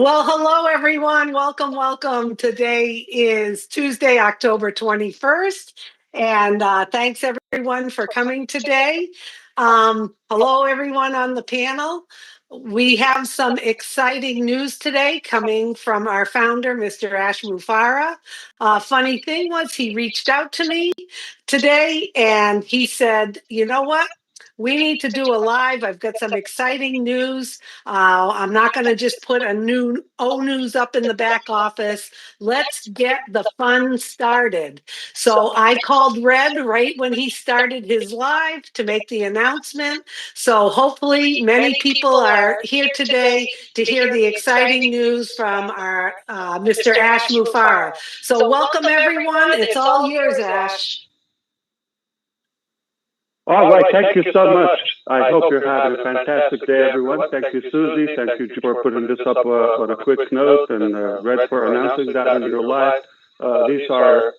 Well, hello everyone. Welcome, welcome. Today is Tuesday, October 21st. And thanks everyone for coming today. Hello everyone on the panel. We have some exciting news today coming from our founder, Mr. Ash Mufareh. Funny thing was he reached out to me today and he said, you know what? We need to do a live. I've got some exciting news. I'm not going to just put a new news up in the back office. Let's get the fun started. So I called Red right when he started his live to make the announcement. So hopefully many people are here today to hear the exciting news from our Mr. Ash Mufareh. So welcome everyone. It's all yours, Ash. All right, thank you so much. I hope you're having a fantastic day, everyone. Thank you, Susie. Thank you for putting this up on a quick note, and Red for announcing that in your live. These are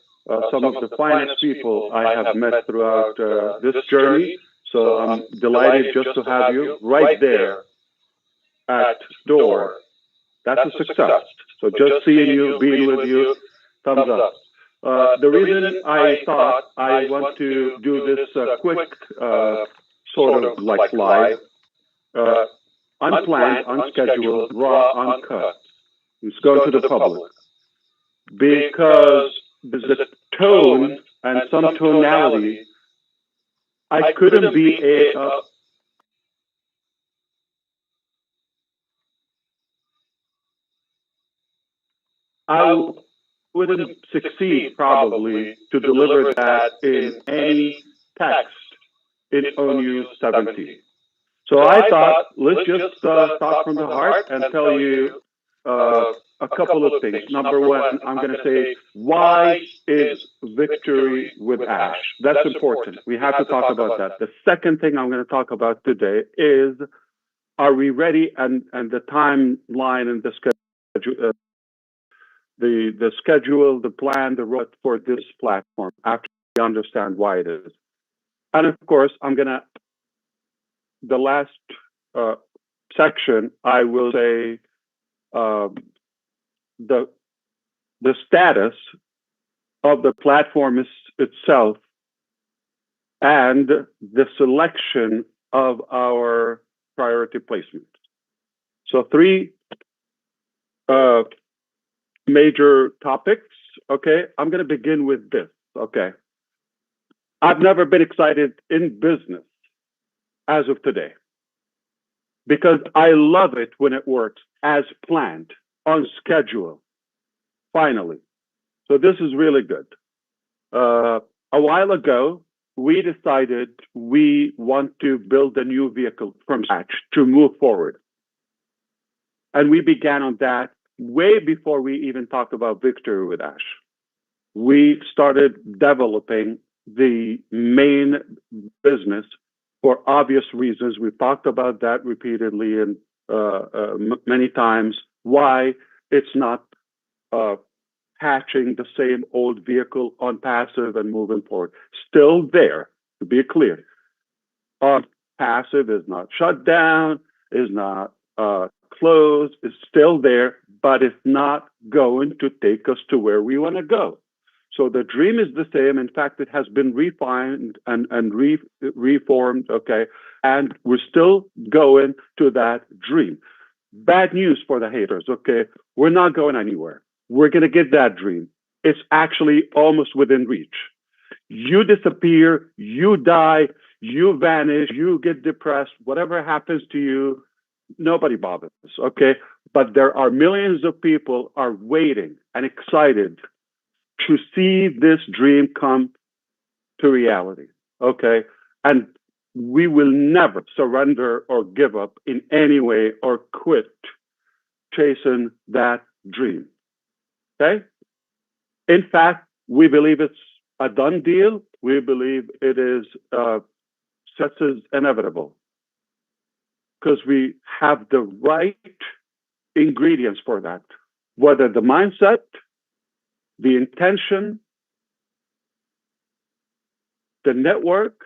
some of the finest people I have met throughout this journey. So I'm delighted just to have you right there at door. That's a success. So just seeing you, being with you, thumbs up. The reason I thought I want to do this quick sort of like live, unplanned, unscheduled, raw, uncut. It's going to the public because there's a tone and some tonality. I couldn't be I wouldn't succeed probably to deliver that in any text in ONU 17. So I thought, let's just talk from the heart and tell you a couple of things. Number one, I'm going to say, why is victory with Ash? That's important. We have to talk about that. The second thing I'm going to talk about today is, are we ready? And the timeline and the schedule, the schedule, the plan, the road for this platform after we understand why it is. And of course, the last section, I will say the status of the platform itself and the selection of our priority placement. So three major topics. Okay, I'm going to begin with this. Okay, I've never been excited in business as of today, because I love it when it works as planned, on schedule, finally. So this is really good. A while ago, we decided we want to build a new vehicle from scratch to move forward. And we began on that way before we even talked about victory with Ash. We started developing the main business for obvious reasons. We've talked about that repeatedly and many times, why it's not hatching the same old vehicle Onpassive and moving forward. Still there, to be clear. Onpassive is not shut down, is not closed, is still there, but it's not going to take us to where we want to go. So the dream is the same. In fact, it has been refined and reformed, okay? And we're still going to that dream. Bad news for the haters, okay? We're not going anywhere. We're going to get that dream. It's actually almost within reach. You disappear, you die, you vanish, you get depressed, whatever happens to you, nobody bothers, okay? But there are millions of people are waiting and excited to see this dream come to reality, okay? And we will never surrender or give up in any way or quit chasing that dream, okay? In fact, we believe it's a done deal. We believe it is success inevitable because we have the right ingredients for that, whether the mindset, the intention, the network,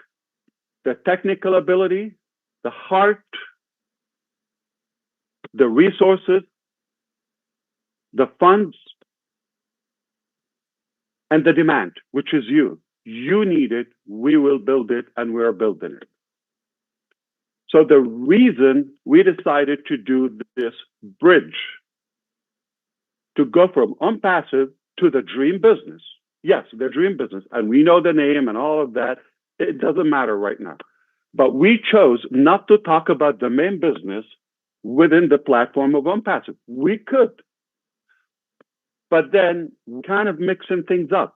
the technical ability, the heart, the resources, the funds and the demand, which is you. You need it, we will build it, and we're building it. So the reason we decided to do this bridge to go from Onpassive to the dream business. Yes, the dream business, and we know the name and all of that. It doesn't matter right now. But we chose not to talk about the main business within the platform of Onpassive. We could, but then kind of mixing things up.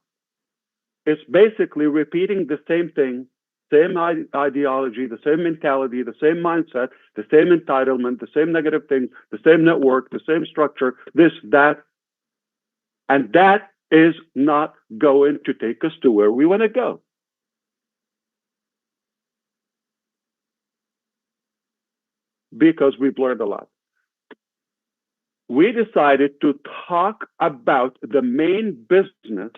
It's basically repeating the same thing, same ideology, the same mentality, the same mindset, the same entitlement, the same negative things, the same network, the same structure, this, that. And that is not going to take us to where we want to go. Because we've learned a lot. We decided to talk about the main business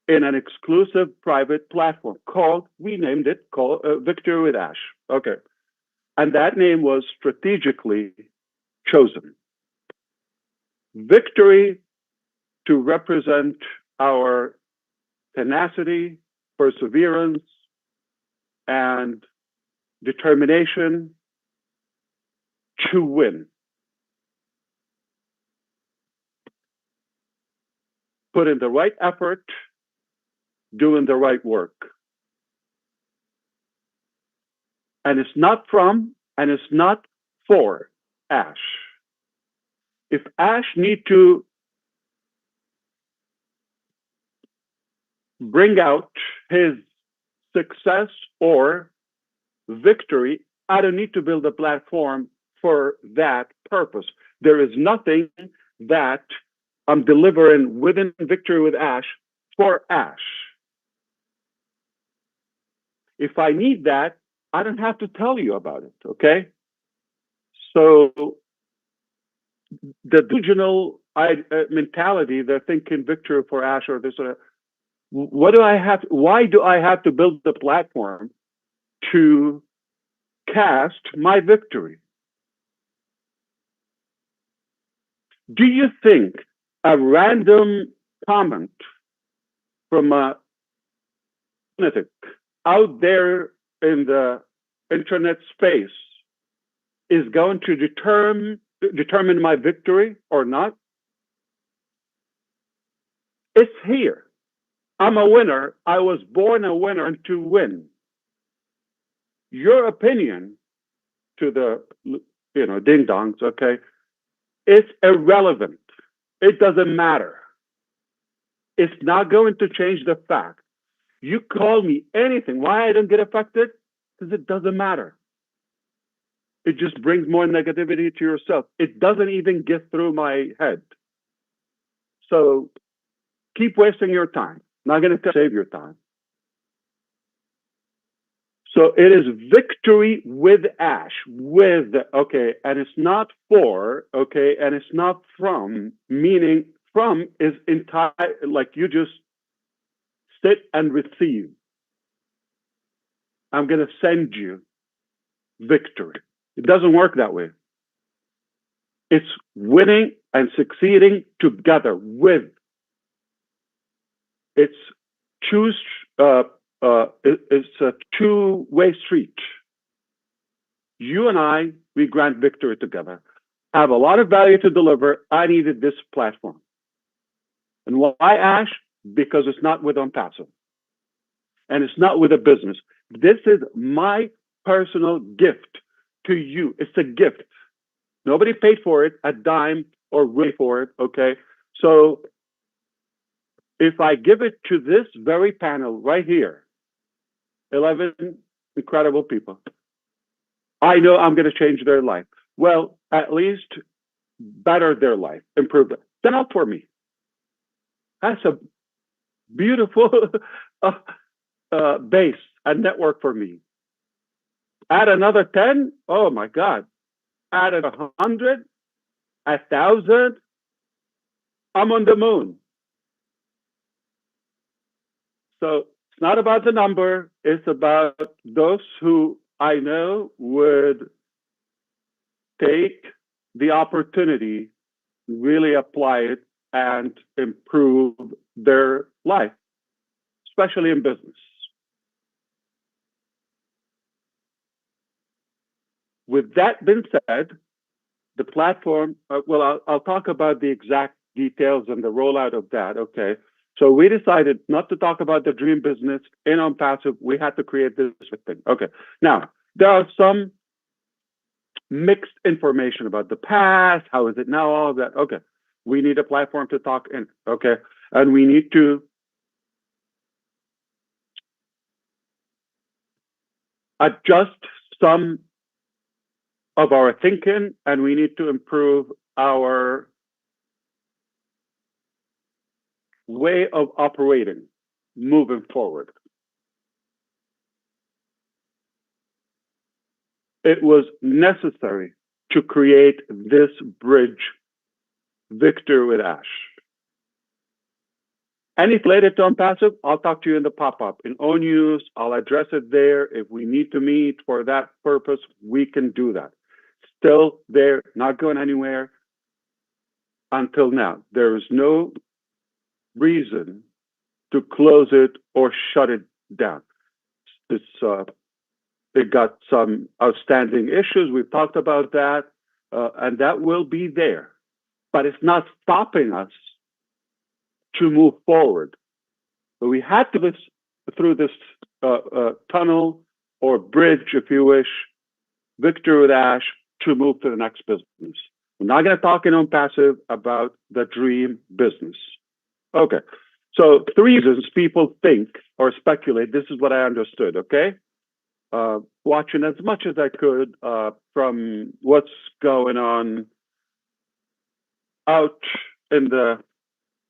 in an exclusive private platform called, we named it, called Victory with Ash. Okay. And that name was strategically chosen. Victory to represent our tenacity, perseverance, and determination to win. Put in the right effort, doing the right work. And it's not from, and it's not for Ash. If Ash need to bring out his success or victory, I don't need to build a platform for that purpose. There is nothing that I'm delivering within Victory with Ash for Ash. If I need that, I don't have to tell you about it, okay? So the delusional mentality, they're thinking victory for Ash or this or that. Why do I have to build the platform to cast my victory? Do you think a random comment from a lunatic out there in the internet space is going to determine my victory or not? It's here. I'm a winner. I was born a winner and to win. Your opinion to the ding dongs, okay, it's irrelevant. It doesn't matter. It's not going to change the fact. You call me anything. Why I don't get affected? Because it doesn't matter. It just brings more negativity to yourself. It doesn't even get through my head. So keep wasting your time. Not going to save your time. So it is victory with Ash, with, okay, and it's not for, okay, and it's not from, meaning from is entire, like you just sit and receive. I'm going to send you victory. It doesn't work that way. It's winning and succeeding together with. It's it's a two-way street. You and I, we grant victory together. I have a lot of value to deliver. I needed this platform. And why Ash? Because it's not with Onpassive. And it's not with a business. This is my personal gift to you. It's a gift. Nobody paid for it, a dime or really for it, okay? So if I give it to this very panel right here, 11 incredible people, I know I'm going to change their life. Well, at least better their life, improve it. Then not for me. That's a beautiful base and network for me. Add another 10, oh my God. Add 100, 1,000, I'm on the moon. So it's not about the number, it's about those who I know would take the opportunity really apply it and improve their life, especially in business. With that being said, the platform, I'll talk about the exact details and the rollout of that. Okay. So we decided not to talk about the dream business in Onpassive. We had to create this thing. Okay. Now, there are some mixed information about the past. How is it now? All of that. Okay. We need a platform to talk in. Okay. And we need to adjust some of our thinking, and we need to improve our way of operating moving forward. It was necessary to create this bridge, Victor with Ash. Anything related to Onpassive, I'll talk to you in the pop-up. In own use, I'll address it there. If we need to meet for that purpose, we can do that. Still there, not going anywhere until now. There is no reason to close it or shut it down. It got some outstanding issues. We've talked about that, and that will be there. But it's not stopping us to move forward. So we had to go through this tunnel or bridge, if you wish, Victor with Ash, to move to the next business. We're not going to talk in Onpassive about the dream business. Okay. So 3 reasons people think or speculate. This is what I understood, okay? Watching as much as I could from what's going on out in the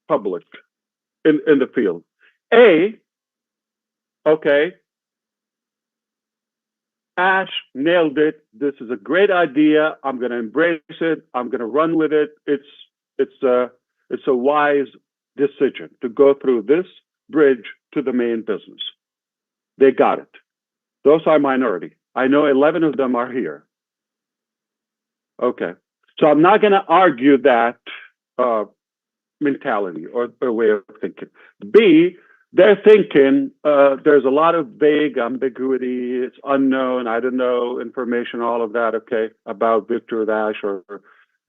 public, in the field. Okay, Ash nailed it. This is a great idea. I'm going to embrace it. I'm going to run with it. It's a wise decision to go through this bridge to the main business. They got it. Those are minority. I know 11 of them are here. Okay. So I'm not going to argue that mentality or way of thinking. B, they're thinking there's a lot of vague ambiguity. It's unknown. I don't know information, all of that. Okay. About Victor Dash, or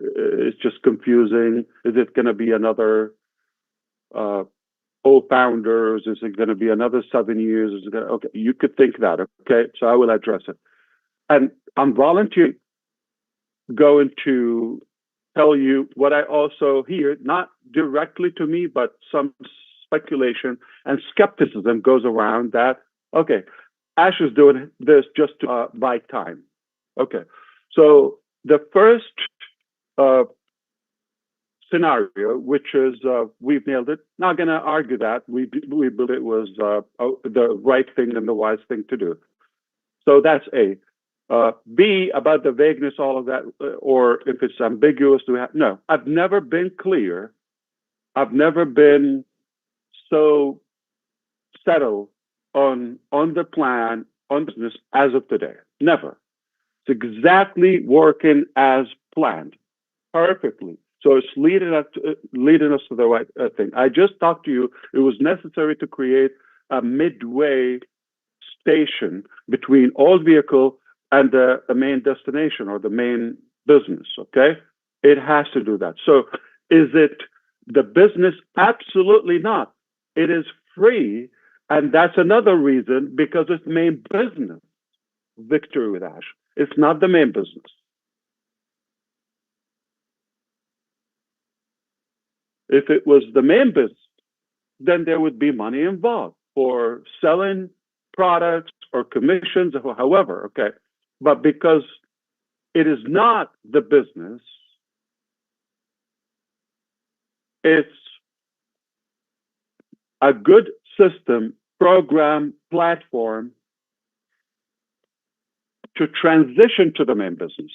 it's just confusing. Is it going to be another old founders? Is it going to be another 7 years? Is it gonna, okay, you could think that. Okay, so I will address it. And I'm volunteering, going to tell you what I also hear, not directly to me, but some speculation and skepticism goes around that, okay, Ash is doing this just to buy time. Okay, so the first scenario, which is we've nailed it. Not going to argue that. We believe it was the right thing and the wise thing to do. So that's A. B, about the vagueness, all of that, or if it's ambiguous, no, I've never been clear. I've never been so settled on the plan, on business as of today. Never. It's exactly working as planned, perfectly. So it's leading us to the right thing. I just talked to you. It was necessary to create a midway station between old vehicle and the main destination or the main business. Okay, it has to do that. So is it the business? Absolutely not. It is free, and that's another reason, because it's main business. Victory with Ash. It's not the main business. If it was the main business, then there would be money involved for selling products or commissions or however, okay? But because it is not the business, it's a good system, program, platform to transition to the main business.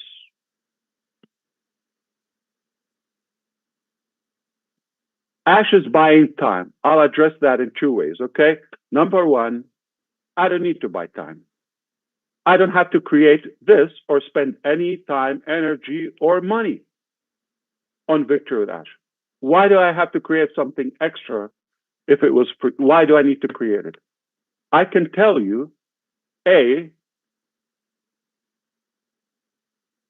Ash is buying time. I'll address that in 2 ways, okay? Number one, I don't need to buy time. I don't have to create this or spend any time, energy, or money on Victor Dash. Why do I have to create something extra if it was free? Why do I need to create it? I can tell you, A,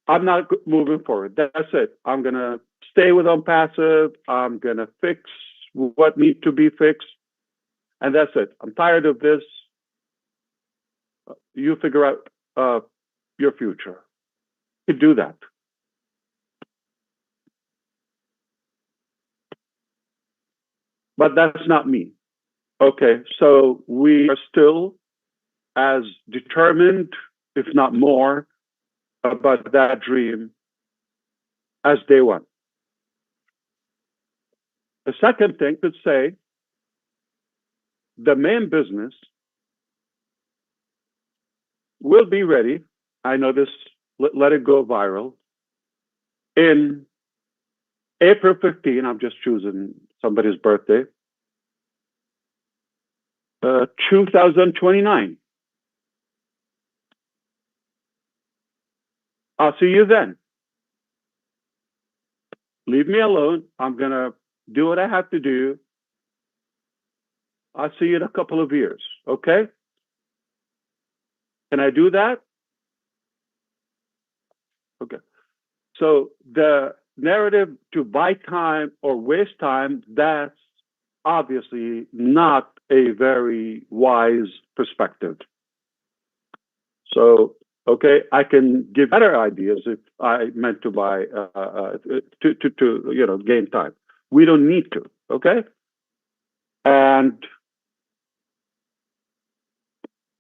I'm not moving forward. That's it. I'm going to stay with Onpassive. I'm going to fix what needs to be fixed. And that's it. I'm tired of this. You figure out your future. You do that. But that's not me. Okay, so we are still as determined, if not more, about that dream as day one. The second thing to say, the main business will be ready. I know this, let it go viral. In April 15, I'm just choosing somebody's birthday, 2029. I'll see you then. Leave me alone. I'm going to do what I have to do. I'll see you in a couple of years. Okay? Can I do that? Okay. So the narrative to buy time or waste time, that's obviously not a very wise perspective. So, okay, I can give better ideas if I meant to buy to gain time. We don't need to, okay? And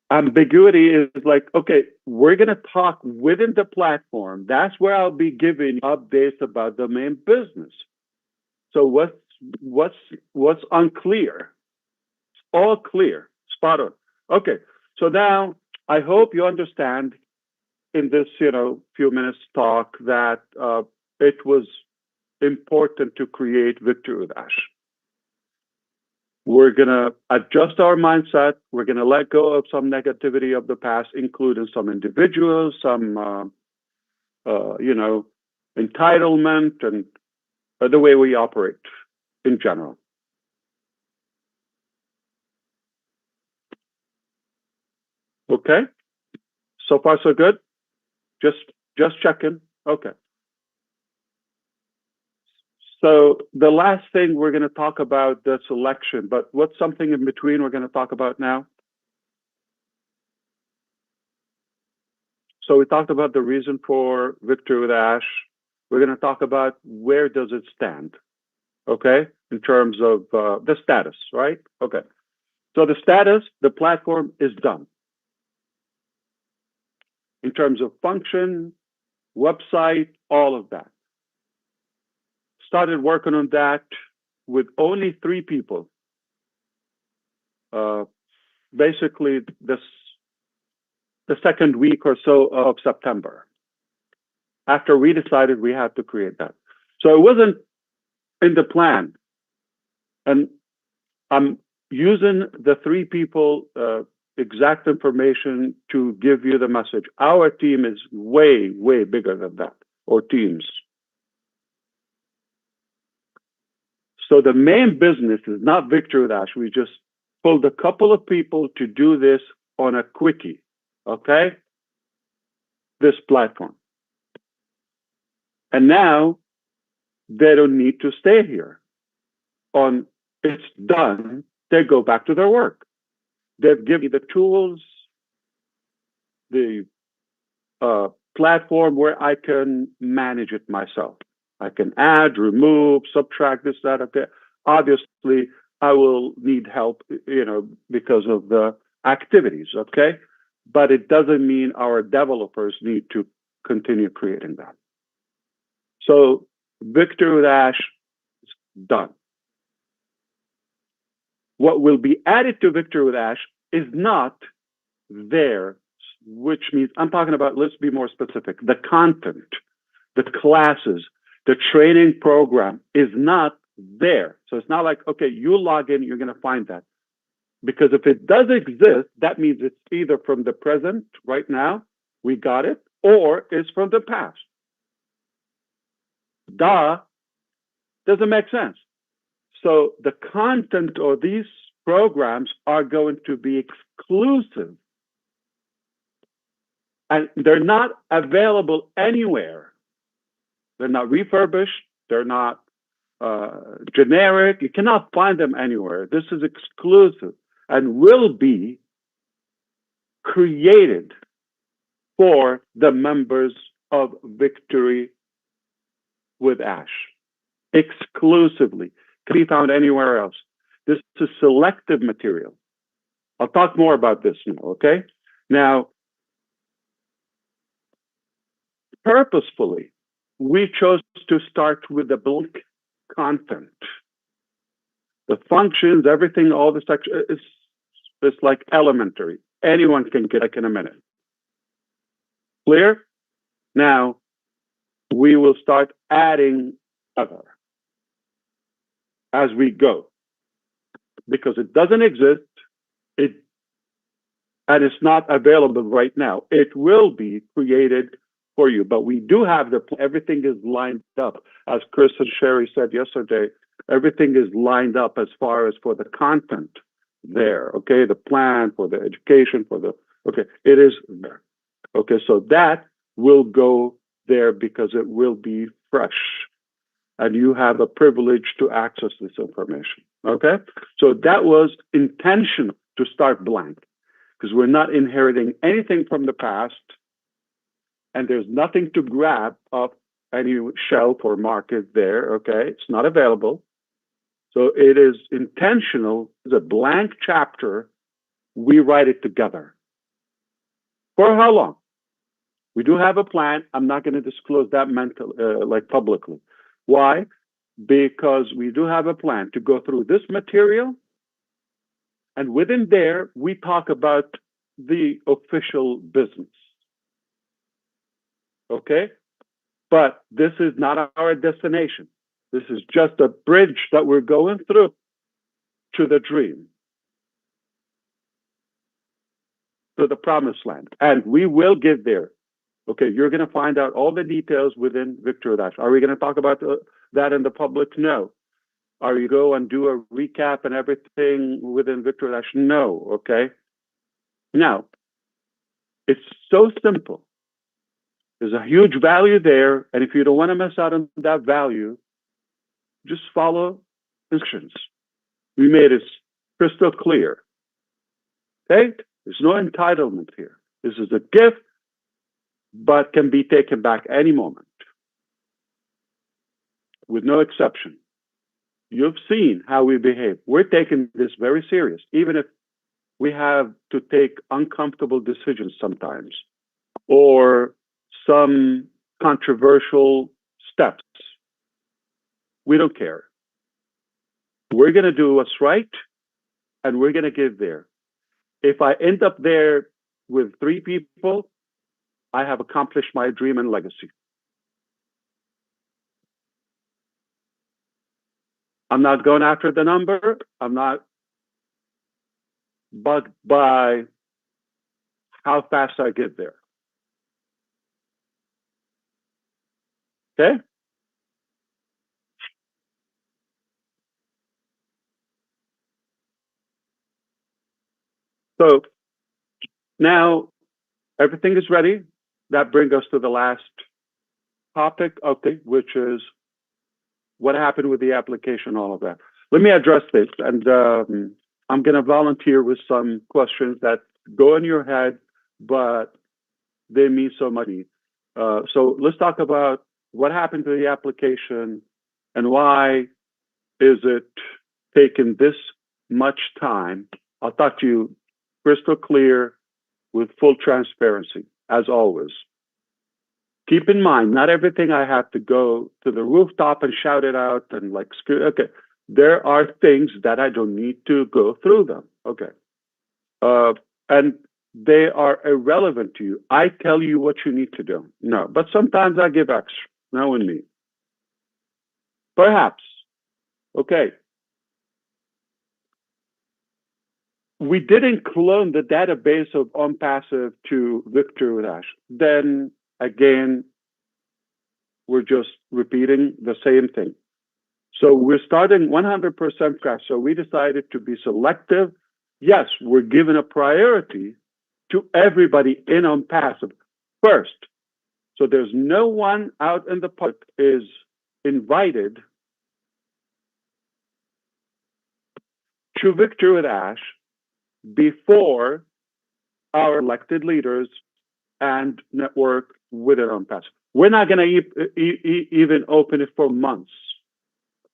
ambiguity is like, okay, we're going to talk within the platform. That's where I'll be giving updates about the main business. So what's unclear? It's all clear, spot on. Okay, so now I hope you understand in this few minutes talk that it was important to create Victor Udash. We're going to adjust our mindset. We're going to let go of some negativity of the past, including some individuals, some, entitlement, and the way we operate in general. Okay? So far, so good? Just checking. Okay. So the last thing we're going to talk about the selection, but what's something in between we're going to talk about now? So we talked about the reason for Victor with Ash. We're going to talk about where does it stand, okay, in terms of the status, right? Okay. So the status, the platform is done. In terms of function, website, all of that. Started working on that with only 3 people. Basically, the second week or so of September, after we decided we had to create that. So it wasn't in the plan. And I'm using the 3 people exact information to give you the message. Our team is way, way bigger than that, or teams. So the main business is not Victor Dash. We just pulled a couple of people to do this on a quickie, okay? This platform. And now they don't need to stay here. On it's done, they go back to their work. They've given me the tools, the platform where I can manage it myself. I can add, remove, subtract this, that, okay. Obviously, I will need help, because of the activities, okay? But it doesn't mean our developers need to continue creating that. So Victor Dash is done. What will be added to Victor Dash is not there, which means I'm talking about, let's be more specific, the content, the classes, the training program is not there. So it's not like, okay, you log in, you're going to find that. Because if it does exist, that means it's either from the present, right now, we got it, or it's from the past. Doesn't make sense. So the content of these programs are going to be exclusive, and they're not available anywhere. They're not refurbished. They're not generic. You cannot find them anywhere. This is exclusive and will be created for the members of Victory with Ash. Exclusively. Can be found anywhere else. This is selective material. I'll talk more about this now, okay? Now, purposefully, we chose to start with the blank content. The functions, everything, all the section is like elementary. Anyone can get it in a minute. Clear? Now, we will start adding other as we go, because it doesn't exist, and it's not available right now. It will be created for you, but we do have everything is lined up. As Chris and Sherry said yesterday, everything is lined up as far as for the content there, okay? The plan for the education, okay, it is there. Okay, so that will go there because it will be fresh, and you have a privilege to access this information, okay? So that was intentional to start blank, because we're not inheriting anything from the past, and there's nothing to grab off any shelf or market there, okay? It's not available. So it is intentional. It's a blank chapter. We write it together. For how long? We do have a plan. I'm not going to disclose that publicly. Why? Because we do have a plan to go through this material, and within there, we talk about the official business. Okay? But this is not our destination. This is just a bridge that we're going through to the dream, to the promised land. And we will get there. Okay, you're going to find out all the details within Victory Dash. Are we going to talk about that in the public? No. Are you go and do a recap and everything within Victory Dash? No. Okay. Now, it's so simple. There's a huge value there, and if you don't want to miss out on that value, just follow instructions. We made it crystal clear. Okay? There's no entitlement here. This is a gift, but can be taken back any moment, with no exception. You've seen how we behave. We're taking this very serious, even if we have to take uncomfortable decisions sometimes, or some controversial steps. We don't care. We're going to do what's right, and we're going to get there. If I end up there with 3 people, I have accomplished my dream and legacy. I'm not going after the number. I'm not bugged by how fast I get there. Okay? So now everything is ready. That brings us to the last topic, okay, which is what happened with the application, all of that. Let me address this, and I'm going to volunteer with some questions that go in your head, but they mean so much. So let's talk about what happened to the application and why is it taking this much time. I'll talk to you crystal clear with full transparency, as always. Keep in mind, not everything I have to go to the rooftop and shout it out and like, okay. There are things that I don't need to go through them. Okay. And they are irrelevant to you. I tell you what you need to do. No, but sometimes I give extra. No and me. Perhaps. Okay. We didn't clone the database of Onpassive to Victory Dash. Then again, we're just repeating the same thing. So we're starting 100% scratch. So we decided to be selective. Yes, we're giving a priority to everybody in Onpassive first. So there's no one out in the public is invited to Victory with Ash before our elected leaders and network with it Onpassive. We're not going to even open it for months.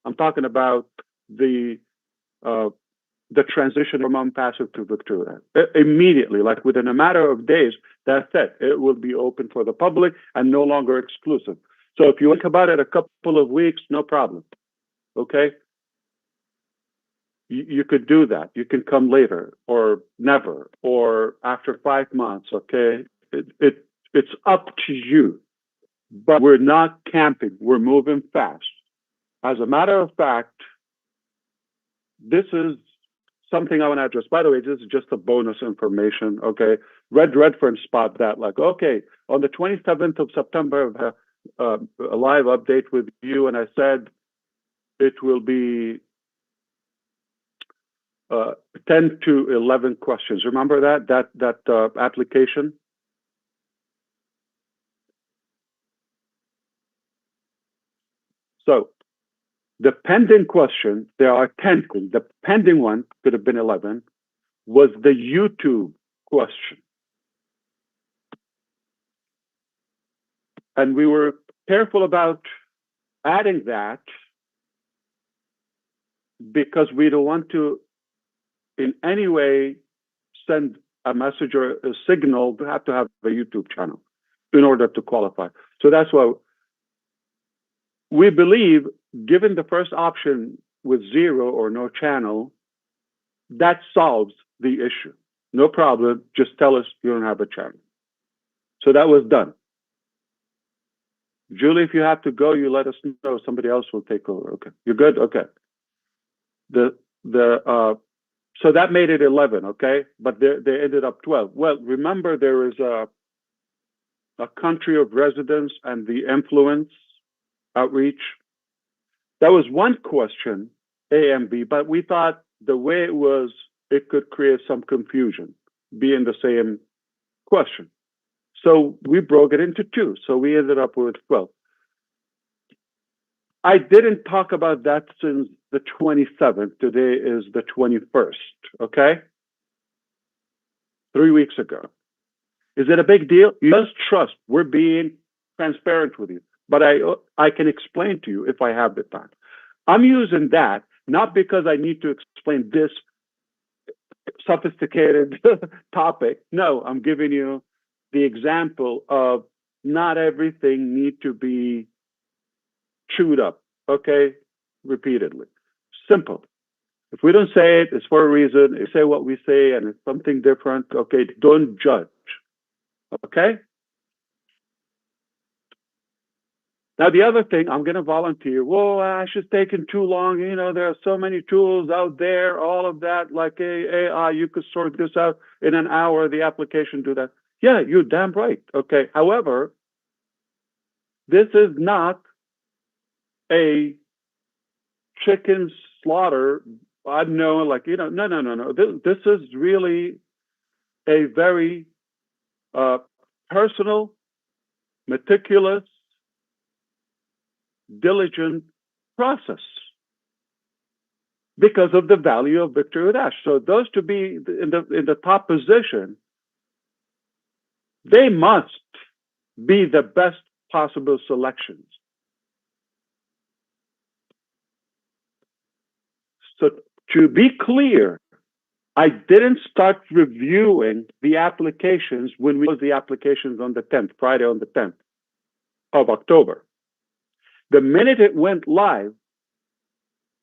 I'm talking about the transition from Onpassive to Victory with Ash. Immediately, like within a matter of days, that's it. It will be open for the public and no longer exclusive. So if you think about it a couple of weeks, no problem. Okay? You could do that. You can come later or never or after 5 months. Okay, it's up to you. But we're not camping. We're moving fast. As a matter of fact, this is something I want to address. By the way, this is just a bonus information. Okay, Red Redfern spot that. Like, okay, on the 27th of September, a live update with you, and I said it will be 10 to 11 questions. Remember that application? So the pending question, there are 10. The pending one could have been 11, was the YouTube question. And we were careful about adding that because we don't want to in any way send a message or a signal. We have to have a YouTube channel in order to qualify. So that's why we believe, given the first option with 0 or no channel, that solves the issue. No problem. Just tell us you don't have a channel. So that was done. Julie, if you have to go, you let us know. Somebody else will take over. Okay, you're good. Okay. So that made it 11. Okay, but they ended up 12. Well, remember there is a country of residence and the influence outreach. That was one question, A and B, but we thought the way it was, it could create some confusion, being the same question. So we broke it into 2. So we ended up with 12. I didn't talk about that since the 27th. Today is the 21st, okay? 3 weeks ago. Is it a big deal? You just trust. We're being transparent with you. But I can explain to you if I have the time. I'm using that not because I need to explain this sophisticated topic. No, I'm giving you the example of not everything need to be chewed up, okay, repeatedly. Simple. If we don't say it, it's for a reason. If we say what we say and it's something different, okay, don't judge, okay? Now, the other thing, I'm going to volunteer. Well, Ash is taking too long. You know, there are so many tools out there, all of that, like AI, you could sort this out in an hour, the application do that. Yeah, you're damn right. Okay. However, this is not a chicken slaughter. I know, like, you know, no. This is really a very personal, meticulous, diligent process because of the value of Victory with Ash. So those to be in the top position, they must be the best possible selections. So to be clear, I didn't start reviewing the applications when we closed the applications on the 10th, Friday on the 10th of October. The minute it went live,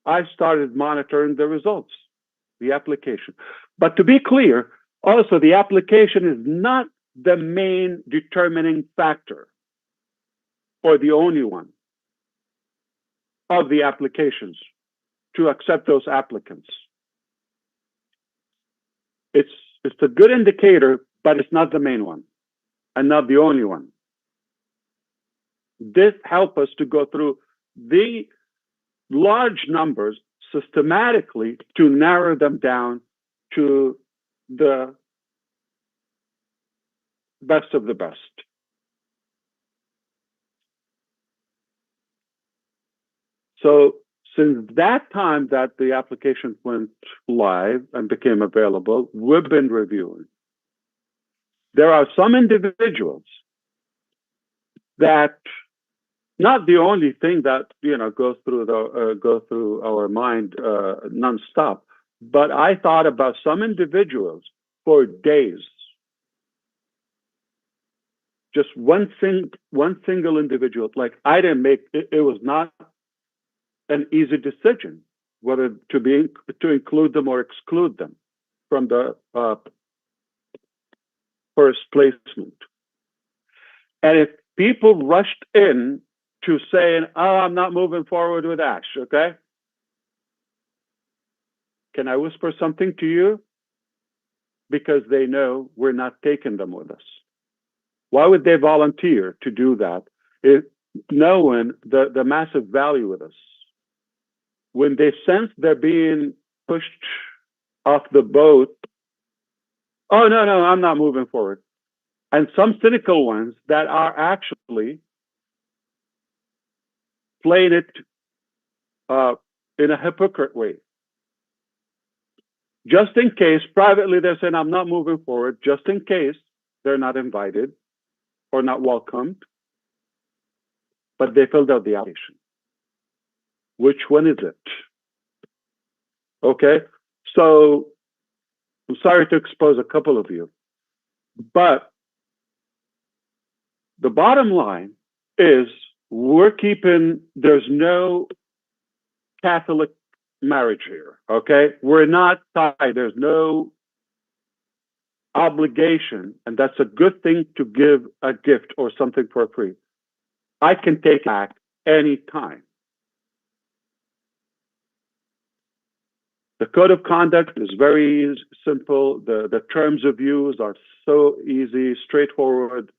I started monitoring the results, the application. But to be clear, also the application is not the main determining factor or the only one of the applications to accept those applicants. It's a good indicator, but it's not the main one and not the only one. This helps us to go through the large numbers systematically to narrow them down to the best of the best. So since that time that the application went live and became available, we've been reviewing. There are some individuals that not the only thing that goes through our mind nonstop, but I thought about some individuals for days. Just one single individual. Like I didn't make it. It was not an easy decision whether to include them or exclude them from the first placement. And if people rushed in to saying, "Oh, I'm not moving forward with Ash," okay? Can I whisper something to you? Because they know we're not taking them with us. Why would they volunteer to do that, knowing the massive value with us? When they sense they're being pushed off the boat, oh, no, I'm not moving forward. And some cynical ones that are actually playing it in a hypocrite way. Just in case, privately, they're saying, I'm not moving forward, just in case they're not invited or not welcomed, but they filled out the application. Which one is it? Okay, so I'm sorry to expose a couple of you, but the bottom line is there's no Catholic marriage here, okay? We're not tied, there's no obligation, and that's a good thing to give a gift or something for free. I can take it back any time. The code of conduct is very simple. The terms of use are so easy, straightforward.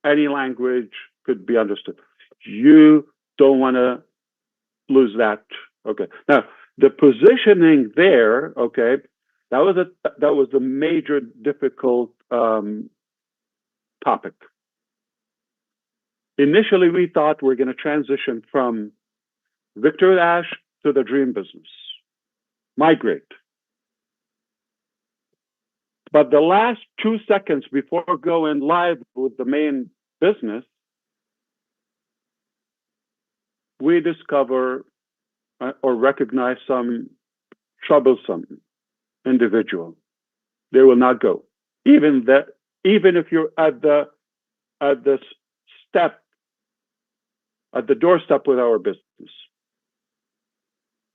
Any language could be understood. You don't want to lose that. Okay. Now, the positioning there, okay, that was a major difficult topic. Initially, we thought we're going to transition from Victor Ash to the dream business, migrate. But the last 2 seconds before going live with the main business, we discover or recognize some troublesome individual. They will not go. Even if you're at the doorstep with our business,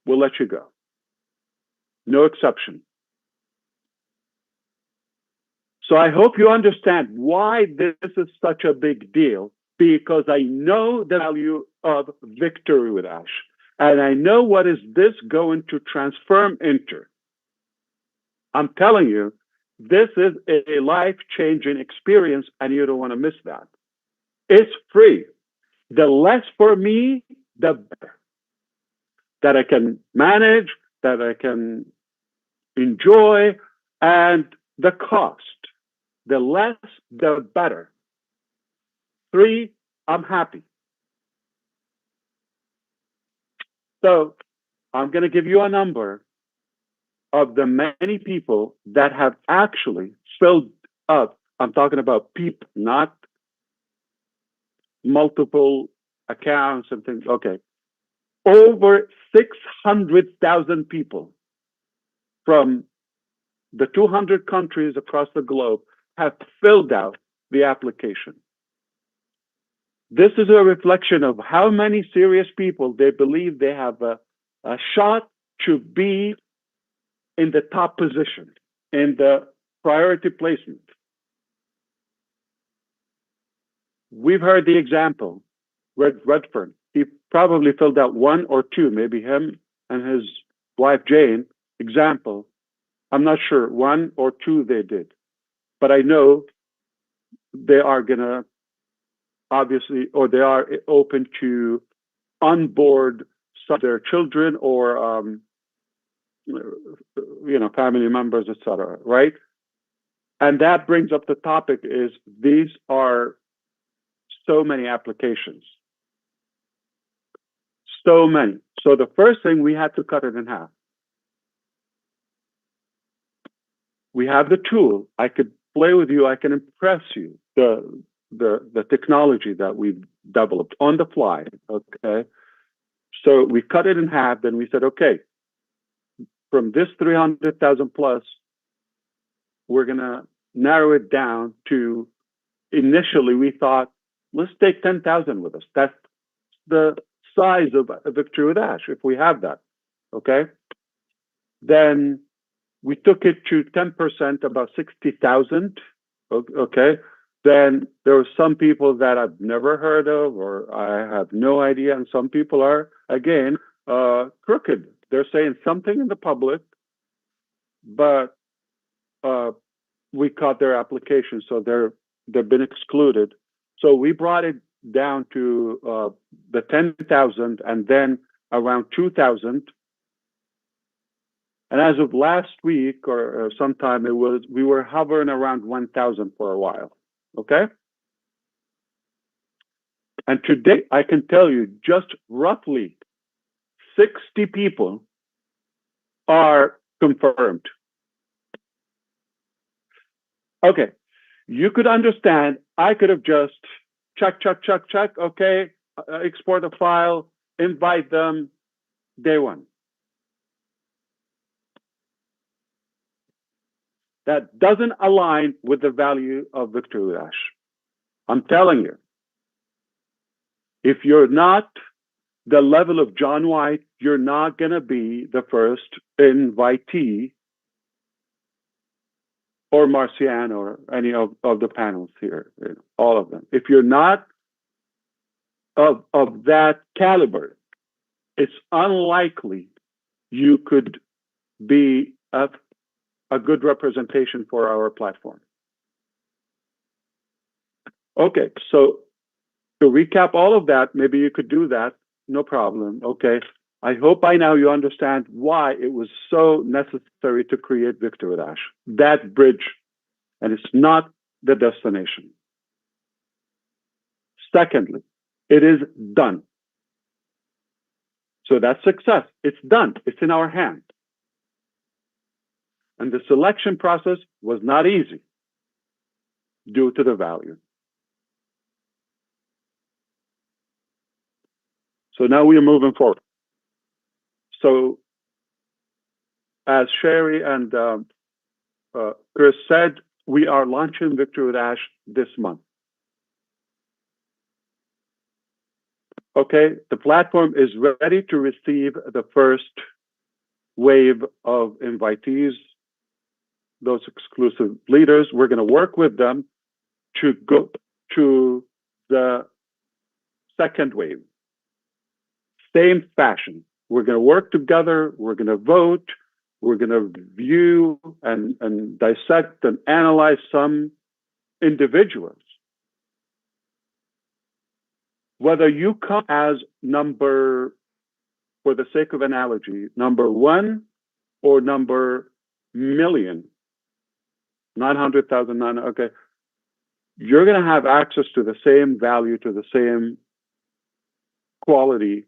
we'll let you go. No exception. So I hope you understand why this is such a big deal, because I know the value of victory with Ash. And I know what is this going to transform into. I'm telling you, this is a life-changing experience, and you don't want to miss that. It's free. The less for me, the better. That I can manage, that I can enjoy, and the cost. The less, the better. 3, I'm happy. So I'm going to give you a number of the many people that have actually filled up. I'm talking about people, not multiple accounts and things. Okay. Over 600,000 people from the 200 countries across the globe have filled out the application. This is a reflection of how many serious people they believe they have a shot to be in the top position, in the priority placement. We've heard the example, Redfern. He probably filled out 1 or 2, maybe him and his wife Jane, example. I'm not sure, 1 or 2 they did. But I know they are gonna obviously, or they are open to onboard their children or family members, etc. Right? And that brings up the topic: is these are so many applications, so many. So the first thing, we had to cut it in half. We have the tool. I could play with you. I can impress you. The technology that we've developed on the fly. Okay. So we cut it in half. Then we said, okay, from this 300,000 plus, we're gonna narrow it down to. Initially, we thought, let's take 10,000 with us. That's the size of a Victory with Ash, if we have that. Okay. Then we took it to 10%, about 60,000. Okay. Then there were some people that I've never heard of, or I have no idea. And some people are, again, crooked. They're saying something in the public, but we caught their application. So they've been excluded. So we brought it down to the 10,000 and then around 2,000. And as of last week or sometime, we were hovering around 1,000 for a while. Okay. And today, I can tell you just roughly 60 people are confirmed. Okay. You could understand, I could have just check. Okay. Export a file, invite them, day one. That doesn't align with the value of Victory with Ash. I'm telling you, if you're not the level of John White, you're not going to be the first invitee or Marcian or any of the panels here, all of them. If you're not of that caliber, it's unlikely you could be a good representation for our platform. Okay, so to recap all of that, maybe you could do that, no problem. Okay, I hope by now you understand why it was so necessary to create Victory with Ash, that bridge, and it's not the destination. Secondly, it is done. So that's success. It's done. It's in our hands. And the selection process was not easy due to the value. So now we are moving forward. So as Sherry and Chris said, we are launching Victory with Ash this month. Okay, the platform is ready to receive the first wave of invitees, those exclusive leaders. We're going to work with them to go to the second wave. Same fashion. We're going to work together. We're going to vote. We're going to view and dissect and analyze some individuals. Whether you come as number, for the sake of analogy, number 1 or number million, 900,000, okay, you're going to have access to the same value, to the same quality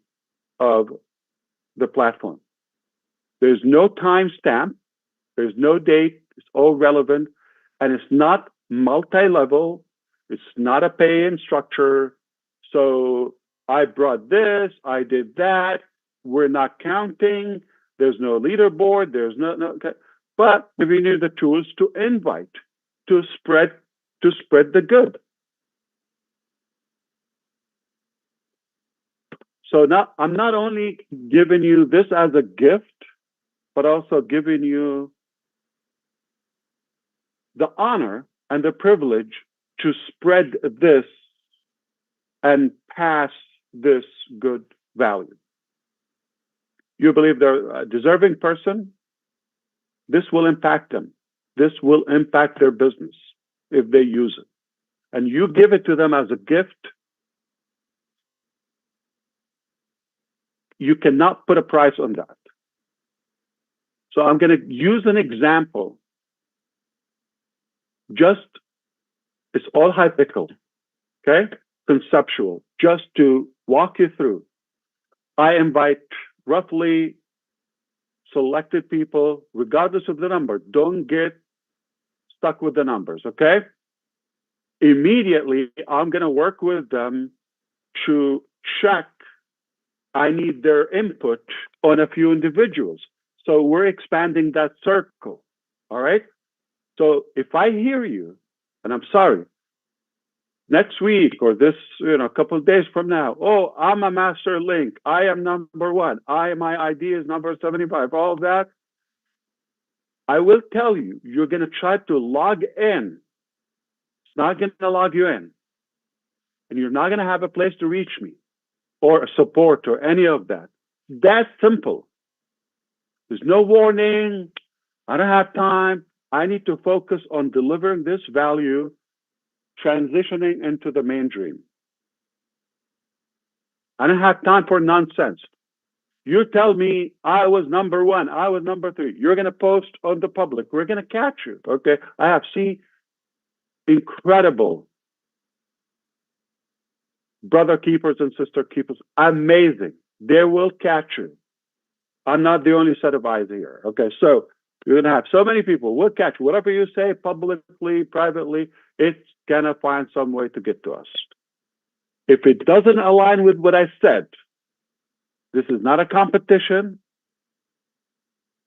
of the platform. There's no timestamp. There's no date. It's all relevant. And it's not multi-level. It's not a pay-in structure. So I brought this, I did that. We're not counting. There's no leaderboard. There's no okay. But we need the tools to invite, to spread the good. So now I'm not only giving you this as a gift, but also giving you the honor and the privilege to spread this and pass this good value. You believe they're a deserving person? This will impact them. This will impact their business if they use it. And you give it to them as a gift. you cannot put a price on that. So I'm going to use an example. Just, it's all hypothetical, okay? Conceptual, just to walk you through. I invite roughly selected people, regardless of the number. Don't get stuck with the numbers, okay? Immediately, I'm going to work with them to check. I need their input on a few individuals. So we're expanding that circle, all right? So if I hear you, and I'm sorry, next week or this, a couple of days from now, oh, I'm a master link. I am number one. My ID is number 75. All of that. I will tell you, you're going to try to log in. It's not going to log you in. And you're not going to have a place to reach me or support or any of that. That's simple. There's no warning. I don't have time. I need to focus on delivering this value, transitioning into the main dream. I don't have time for nonsense. You tell me I was number one, I was number three. You're going to post on the public. We're going to catch you. Okay. I have seen incredible brother keepers and sister keepers. Amazing. They will catch you. I'm not the only set of eyes here. Okay. So you're going to have so many people. We'll catch you. Whatever you say publicly, privately, it's going to find some way to get to us. If it doesn't align with what I said, this is not a competition.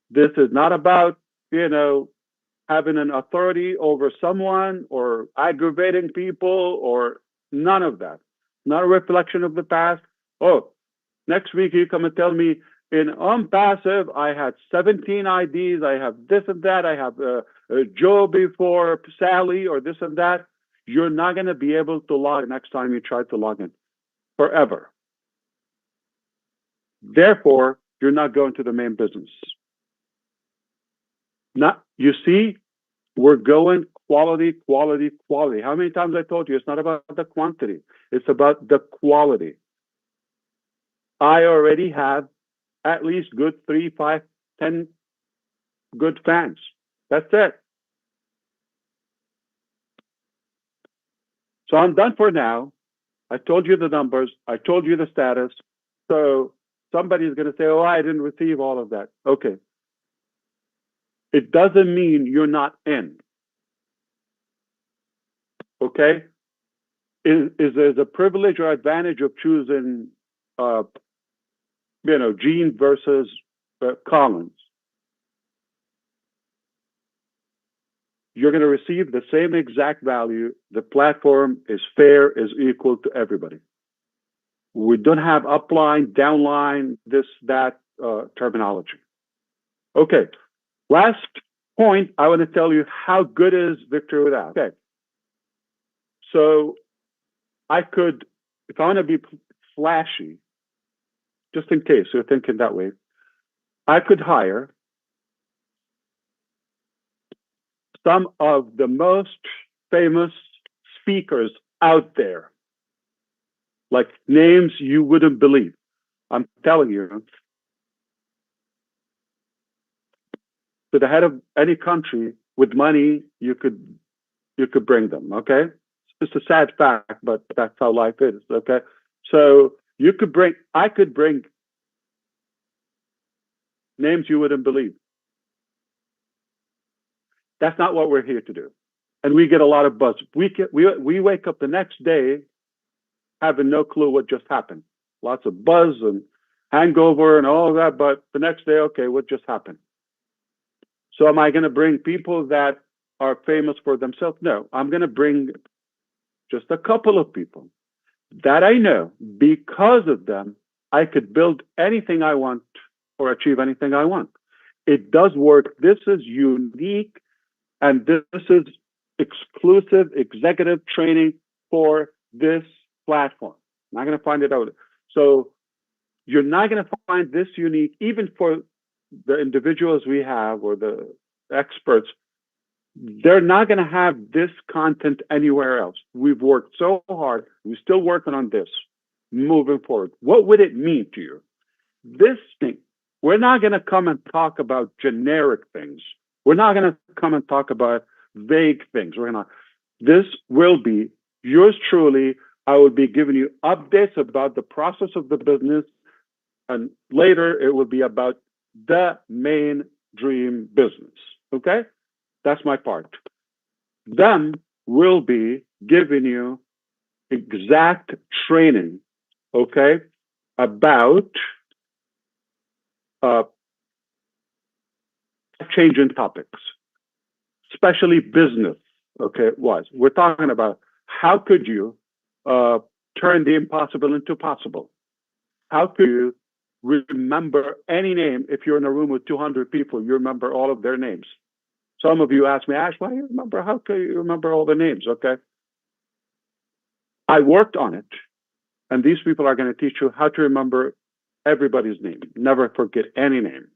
This is not about, having an authority over someone or aggravating people or none of that. Not a reflection of the past. Oh, next week you come and tell me in Onpassive, I had 17 IDs. I have this and that. I have Joe before Sally or this and that. You're not going to be able to log next time you try to log in forever. Therefore, you're not going to the main business. You see, we're going quality, quality, quality. How many times I told you it's not about the quantity, it's about the quality. I already have at least good 3, 5, 10 good fans. That's it. So I'm done for now. I told you the numbers. I told you the status. So somebody's going to say, oh, I didn't receive all of that. Okay. It doesn't mean you're not in. Okay? Is there a privilege or advantage of choosing, Gene versus Collins? You're going to receive the same exact value. The platform is fair, is equal to everybody. We don't have upline, downline, this, that terminology. Okay. Last point, I want to tell you how good is Victor without. Okay. So I could, if I want to be flashy, just in case you're thinking that way, I could hire some of the most famous speakers out there, like names you wouldn't believe. I'm telling you, to the head of any country with money, you could bring them. Okay, it's a sad fact, but that's how life is. Okay, so I could bring names you wouldn't believe. That's not what we're here to do, and we get a lot of buzz. We wake up the next day having no clue what just happened. Lots of buzz and hangover and all of that, but the next day, okay, what just happened? So am I going to bring people that are famous for themselves? No, I'm going to bring just a couple of people that I know because of them, I could build anything I want or achieve anything I want. It does work. This is unique, and this is exclusive executive training for this platform. I'm not going to find it out. So you're not going to find this unique, even for the individuals we have or the experts. They're not going to have this content anywhere else. We've worked so hard. We're still working on this moving forward. What would it mean to you? This thing, we're not going to come and talk about generic things. We're not going to come and talk about vague things. This will be yours truly. I will be giving you updates about the process of the business, and later it will be about the main dream business. Okay? That's my part. Then we'll be giving you exact training, okay, about changing topics, especially business. Okay, we're talking about how could you turn the impossible into possible? How could you remember any name? If you're in a room with 200 people, you remember all of their names. Some of you ask me, Ash, why do you remember? How can you remember all the names? Okay, I worked on it, and these people are going to teach you how to remember everybody's name. Never forget any name,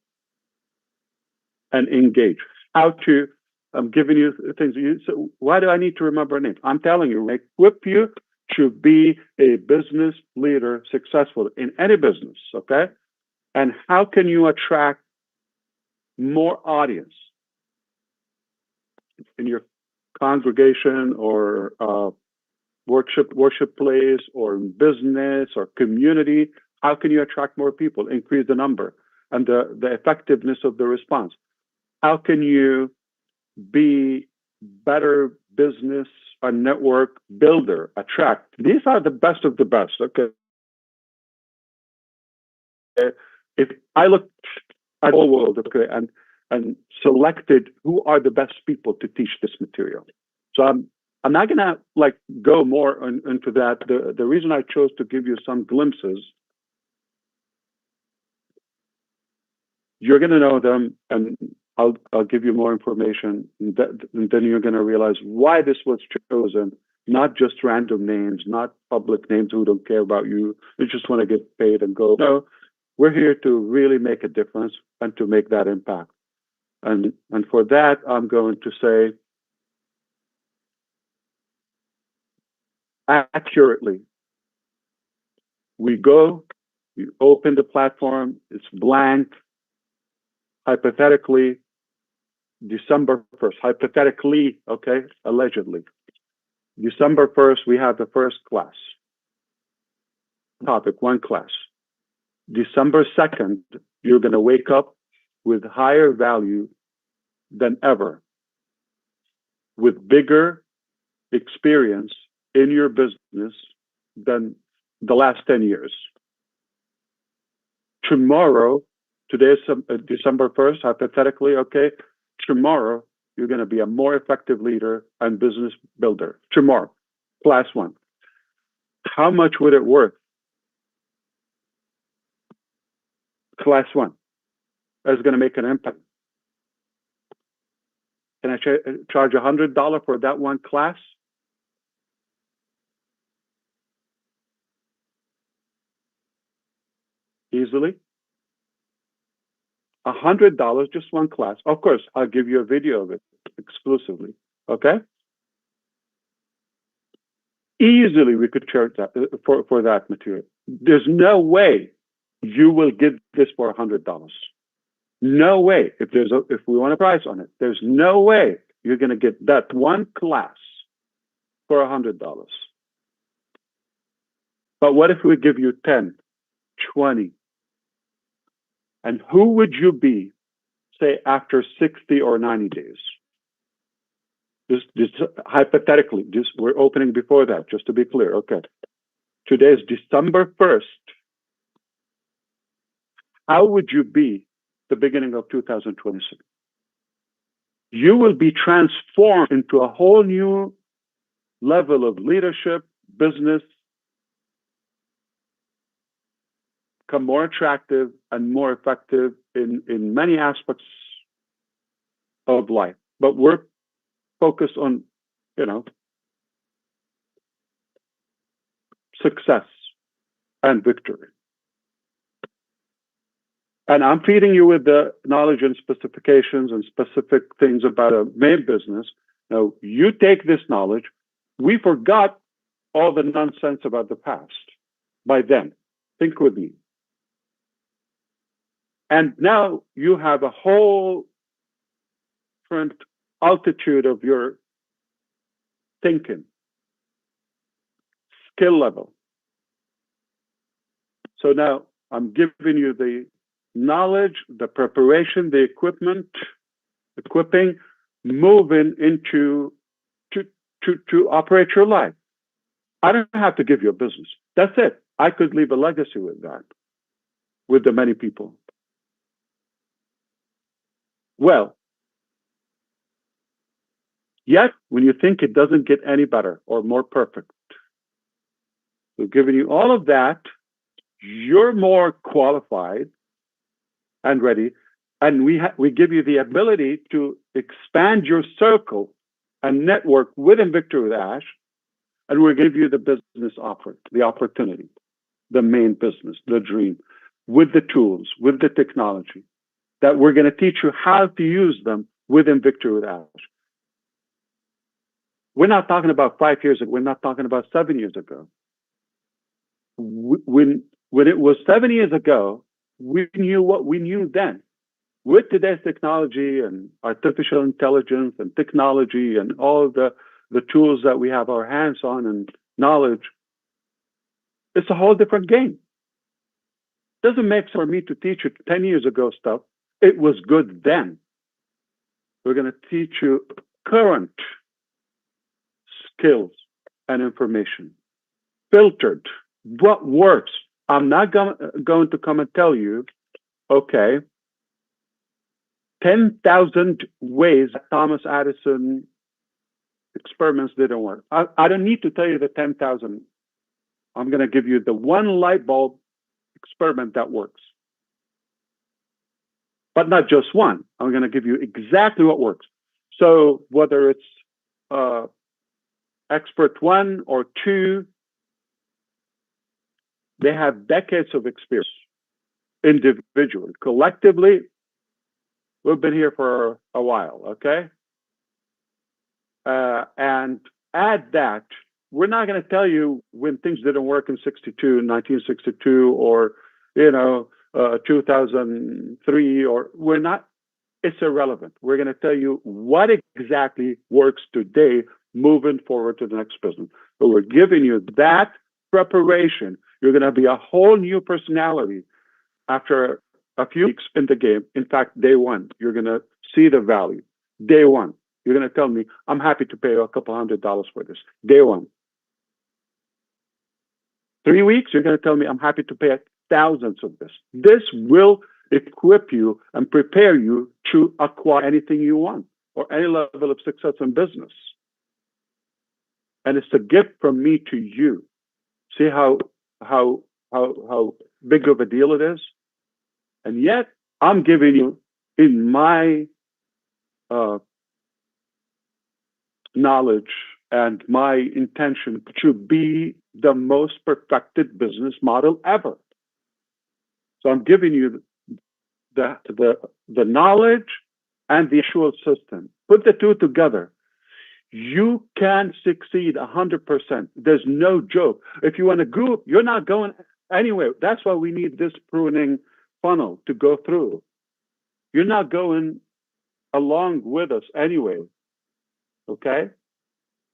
and engage. How to I'm giving you things. So why do I need to remember a name? I'm telling you, equip you to be a business leader, successful in any business, okay? And how can you attract more audience in your congregation or worship place or business or community? How can you attract more people, increase the number and the effectiveness of the response? How can you be better business or network builder, attract? These are the best of the best. Okay. If I looked at the whole world, okay, and selected who are the best people to teach this material. So I'm not gonna go more into that. The reason I chose to give you some glimpses, you're gonna know them, and I'll give you more information, and then you're gonna realize why this was chosen. Not just random names, not public names who don't care about you. They just want to get paid and go. No, we're here to really make a difference and to make that impact. And for that, I'm going to say accurately. We go, you open the platform, it's blank. Hypothetically, December 1st, hypothetically, okay, allegedly. December 1st, we have the first class. Topic, one class. December 2nd, you're going to wake up with higher value than ever, with bigger experience in your business than the last 10 years. Tomorrow, today is December 1st, hypothetically, okay, tomorrow, you're going to be a more effective leader and business builder. Tomorrow, class one. How much would it worth? Class one is going to make an impact. Can I charge $100 for that one class? Easily. $100, just one class. Of course, I'll give you a video of it exclusively. Okay? Easily, we could charge that for that material. There's no way you will get this for $100. No way. If we want a price on it, there's no way you're going to get that one class for $100. But what if we give you 10, 20? And who would you be, say, after 60 or 90 days? Just hypothetically, we're opening before that, just to be clear. Okay. Today is December 1st. How would you be the beginning of 2026? You will be transformed into a whole new level of leadership, business, become more attractive and more effective in many aspects of life. But we're focused on, success and victory. And I'm feeding you with the knowledge and specifications and specific things about a main business. Now, you take this knowledge. We forgot all the nonsense about the past by then. Think with me. And now you have a whole different altitude of your thinking, skill level. So now I'm giving you the knowledge, the preparation, the equipping, moving into to operate your life. I don't have to give you a business. That's it. I could leave a legacy with that, with the many people. Well, yet when you think it doesn't get any better or more perfect, we've given you all of that. You're more qualified and ready, and we give you the ability to expand your circle and network within Victory with Ash, and we'll give you the business offer, the opportunity, the main business, the dream, with the tools, with the technology, that we're going to teach you how to use them within Victory with Ash. We're not talking about 5 years ago. We're not talking about 7 years ago. When it was 7 years ago, we knew what we knew then. With today's technology and artificial intelligence and technology and all the tools that we have our hands on and knowledge, it's a whole different game. Doesn't make sense for me to teach you 10 years ago stuff. It was good then. We're going to teach you current skills and information, filtered, what works. I'm not going to come and tell you, okay, 10,000 ways that Thomas Edison experiments didn't work. I don't need to tell you the 10,000. I'm going to give you the one light bulb experiment that works. But not just one. I'm going to give you exactly what works. So whether it's expert 1 or 2, they have decades of experience individually. Collectively, we've been here for a while, okay? And add that, we're not going to tell you when things didn't work in 1962, or, 2003, or we're not, it's irrelevant. We're going to tell you what exactly works today moving forward to the next business. But we're giving you that preparation. You're going to be a whole new personality after a few weeks in the game. In fact, day one, you're going to see the value. Day one, you're going to tell me, I'm happy to pay you a couple $100 for this. Day one. 3 weeks, you're going to tell me, I'm happy to pay thousands of this. This will equip you and prepare you to acquire anything you want or any level of success in business. And it's a gift from me to you. See how big of a deal it is? And yet, I'm giving you, in my knowledge and my intention, to be the most perfected business model ever. So I'm giving you the knowledge and the actual system. Put the two together. You can succeed 100%. There's no joke. If you want to group, you're not going anywhere. That's why we need this pruning funnel to go through. You're not going along with us anyway. Okay?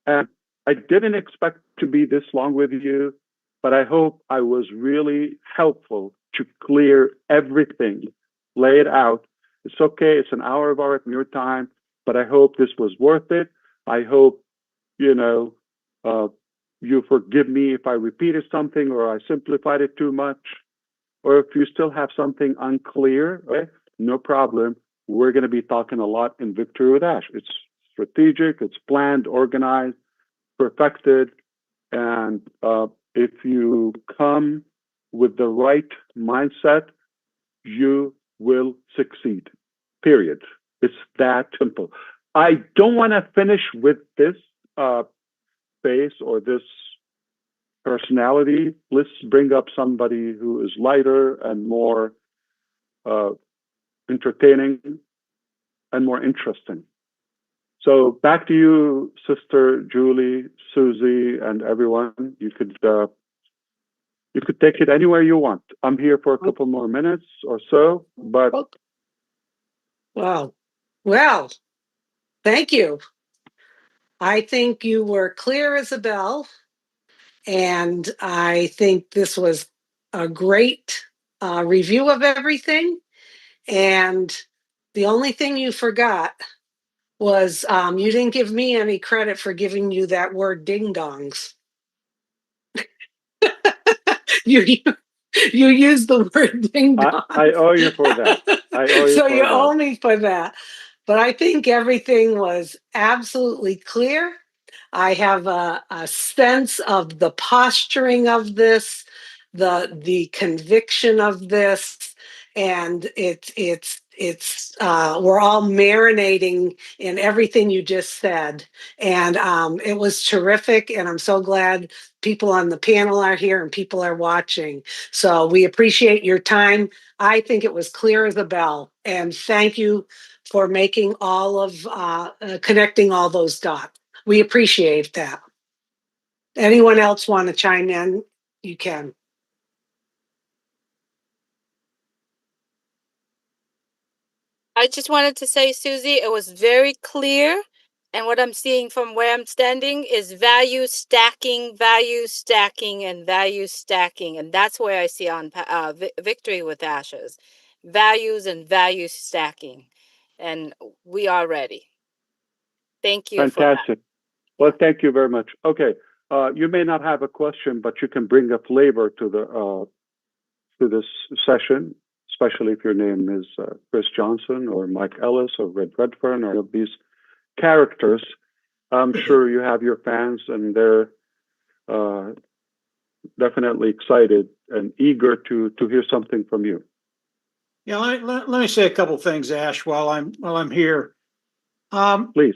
And I didn't expect to be this long with you, but I hope I was really helpful to clear everything, lay it out. It's okay. It's an hour of your time, but I hope this was worth it. I hope, you forgive me if I repeated something or I simplified it too much, or if you still have something unclear, okay, no problem. We're going to be talking a lot in Victory with Ash. It's strategic, it's planned, organized, perfected, and if you come with the right mindset, you will succeed, period. It's that simple. I don't want to finish with this face or this personality. Let's bring up somebody who is lighter and more entertaining and more interesting. So back to you, Sister Julie, Susie, and everyone. You could You could take it anywhere you want. I'm here for a couple more minutes or so, but Wow. Well, thank you. I think you were clear as a bell, and I think this was a great review of everything. And the only thing you forgot was you didn't give me any credit for giving you that word ding dongs. you you used the word ding I dongs. owe you for that. I owe you So for you that. owe me for that. But I think everything was absolutely clear. I have a sense of the posturing of this, the conviction of this, and it's we're all marinating in everything you just said, and it was terrific. And I'm so glad people on the panel are here and people are watching. So we appreciate your time. I think it was clear as a bell, and thank you for making all of connecting all those dots. We appreciate that. Anyone else want to chime in? You can. I just wanted to say, Susie, it was very clear. And what I'm seeing from where I'm standing is value stacking, and value stacking. And that's where I see on victory with ashes, values and value stacking. And we are ready. Thank you for that. Fantastic. Well, thank you very much. Okay, you may not have a question, but you can bring a flavor to this session, especially if your name is Chris Johnson or Mike Ellis or Red Redfern or of these characters. I'm sure you have your fans, and they're uh, definitely excited and eager to hear something from you. Yeah, let me say a couple things, Ash, while I'm here. Please.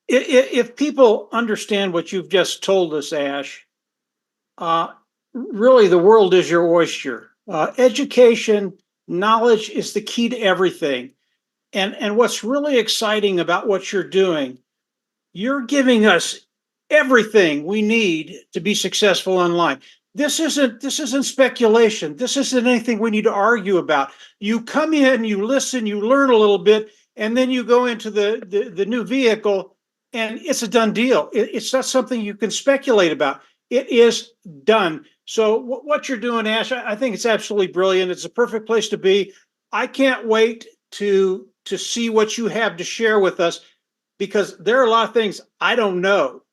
If people understand what you've just told us, Ash, really the world is your oyster. Education, knowledge is the key to everything. And what's really exciting about what you're doing, you're giving us everything we need to be successful online. This isn't speculation. This isn't anything we need to argue about. You come in, you listen, you learn a little bit, and then you go into the new vehicle, and it's a done deal. It's not something you can speculate about. It is done. So what you're doing, Ash, I think it's absolutely brilliant. It's a perfect place to be. I can't wait to see what you have to share with us, because there are a lot of things I don't know.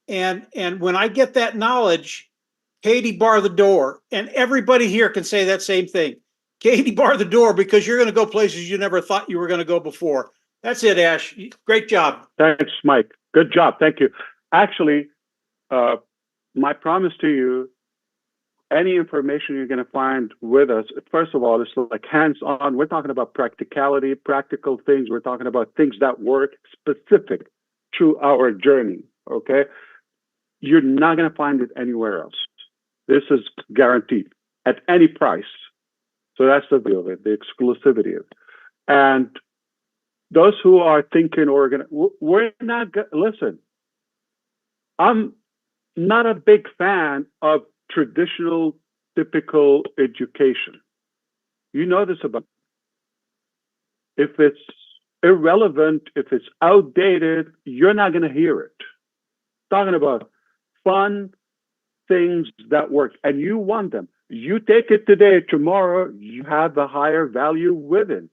And when I get that knowledge, Katie, bar the door. And everybody here can say that same thing. Katie, bar the door, because you're going to go places you never thought you were going to go before. That's it, Ash. Great job. Thanks, Mike. Good job. Thank you. Actually, my promise to you, any information you're going to find with us, first of all, it's like hands-on. We're talking about practicality, practical things. We're talking about things that work specific to our journey, okay? You're not going to find it anywhere else. This is guaranteed at any price. So that's the view of it, the exclusivity of it. And those who are thinking, we're not, listen, I'm not a big fan of traditional, typical education. You know this about me. If it's irrelevant, if it's outdated, you're not going to hear it. Talking about fun things that work, and you want them. You take it today, tomorrow, you have a higher value within.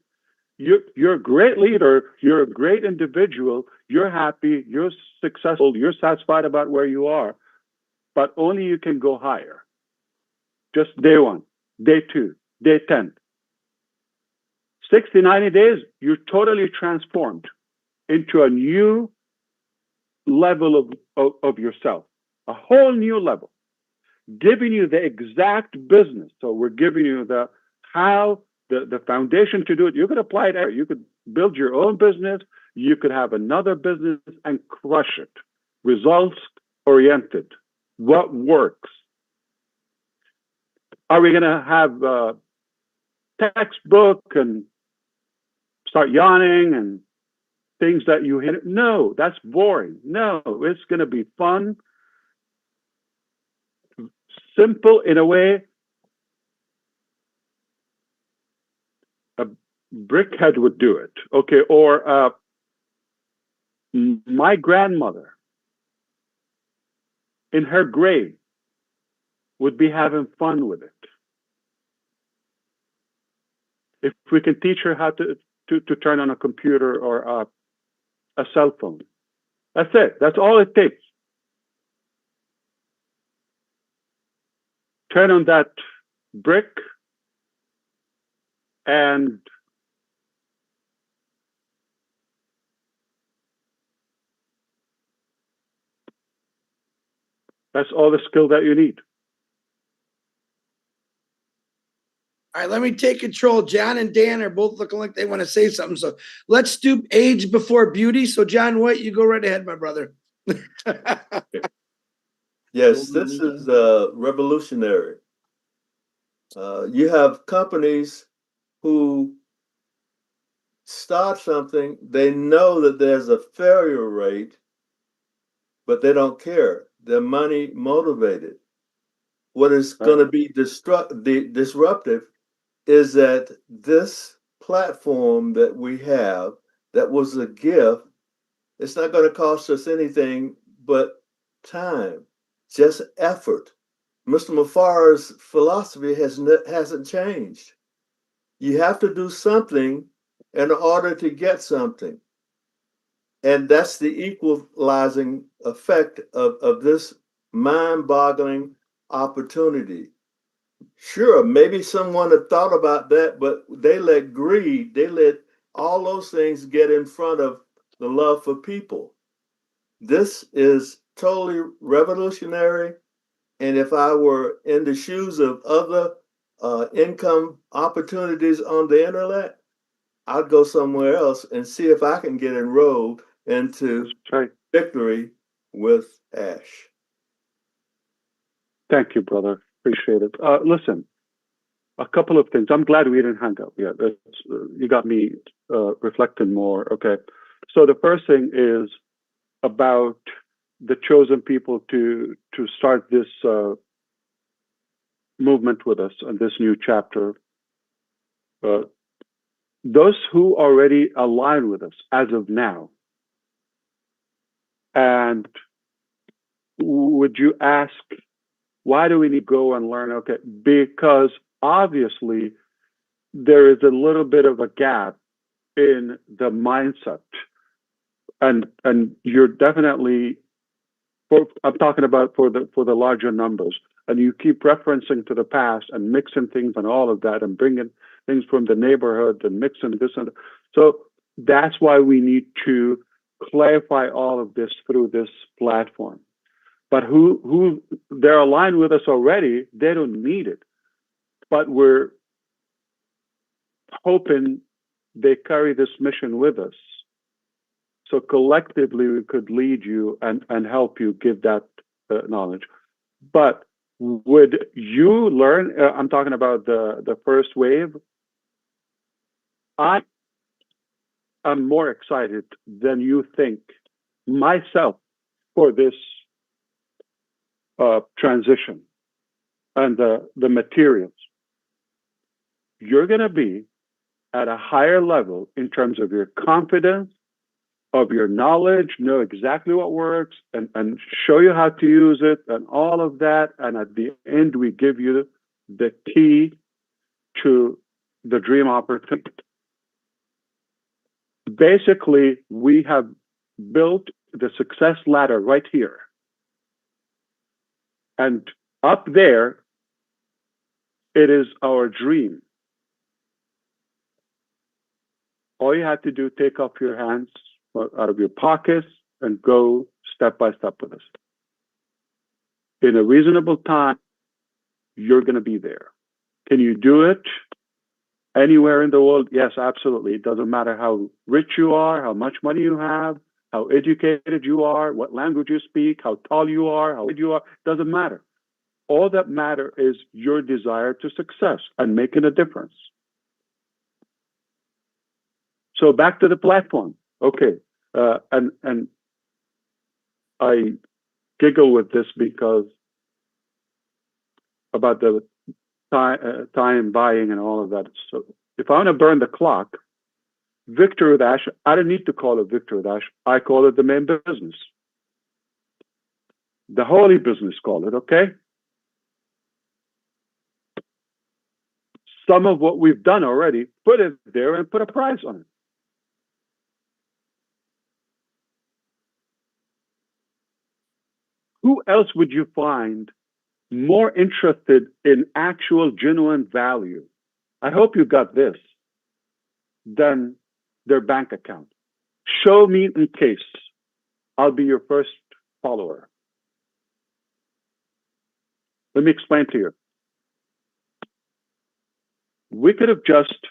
You're a great leader, you're a great individual, you're happy, you're successful, you're satisfied about where you are, but only you can go higher. Just day one, day two, day 10. 60, 90 days, you're totally transformed into a new level of yourself, a whole new level, giving you the exact business. So we're giving you the foundation to do it. You could apply it. You could build your own business. You could have another business and crush it. Results oriented. What works? Are we going to have a textbook and start yawning and things that you hit? No, that's boring. No, it's going to be fun, simple in a way. A brickhead would do it, okay? Or my grandmother in her grave would be having fun with it. If we can teach her how to turn on a computer or a cell phone, that's it. That's all it takes. Turn on that brick and that's all the skill that you need. All right, let me take control. John and Dan are both looking like they want to say something. So let's do age before beauty. So John White, you go right ahead, my brother. Yes, this is revolutionary. You have companies who start something, they know that there's a failure rate, but they don't care. They're money motivated. What is going to be disruptive is that this platform that we have, that was a gift, it's not going to cost us anything but time, just effort. Mr. Mufareh's philosophy hasn't changed. You have to do something in order to get something. And that's the equalizing effect of this mind-boggling opportunity. Sure, maybe someone had thought about that, but they let greed, they let all those things get in front of the love for people. This is totally revolutionary. And if I were in the shoes of other income opportunities on the internet, I'd go somewhere else and see if I can get enrolled into Victory with Ash. Thank you, brother. Appreciate it. Listen, a couple of things. I'm glad we didn't hang up yet. You got me reflecting more. Okay. So the first thing is about the chosen people to start this movement with us and this new chapter. Those who already align with us as of now, and would you ask, why do we need to go and learn? Okay, because obviously there is a little bit of a gap in the mindset, and you're definitely, I'm talking about for the larger numbers, and you keep referencing to the past and mixing things and all of that and bringing things from the neighborhood and mixing this and that. So that's why we need to clarify all of this through this platform. But who they're aligned with us already, they don't need it. But we're hoping they carry this mission with us. So collectively, we could lead you and help you give that knowledge. But would you learn? I'm talking about the first wave. I am more excited than you think myself for this transition and the materials. You're going to be at a higher level in terms of your confidence, of your knowledge, know exactly what works, and show you how to use it and all of that. And at the end, we give you the key to the dream opportunity. Basically, we have built the success ladder right here. And up there, it is our dream. All you have to do, take off your hands out of your pockets and go step by step with us. In a reasonable time, you're going to be there. Can you do it anywhere in the world? Yes, absolutely. It doesn't matter how rich you are, how much money you have, how educated you are, what language you speak, how tall you are, how big you are. It doesn't matter. All that matters is your desire to success and making a difference. So back to the platform. Okay. And I giggle with this because about the time buying and all of that. So if I want to burn the clock, Victory with Ash, I don't need to call it Victory with Ash. I call it the main business. The holy business, call it, okay? Some of what we've done already, put it there and put a price on it. Who else would you find more interested in actual genuine value? I hope you got this, than their bank account. Show me in case. I'll be your first follower. Let me explain to you. We could have just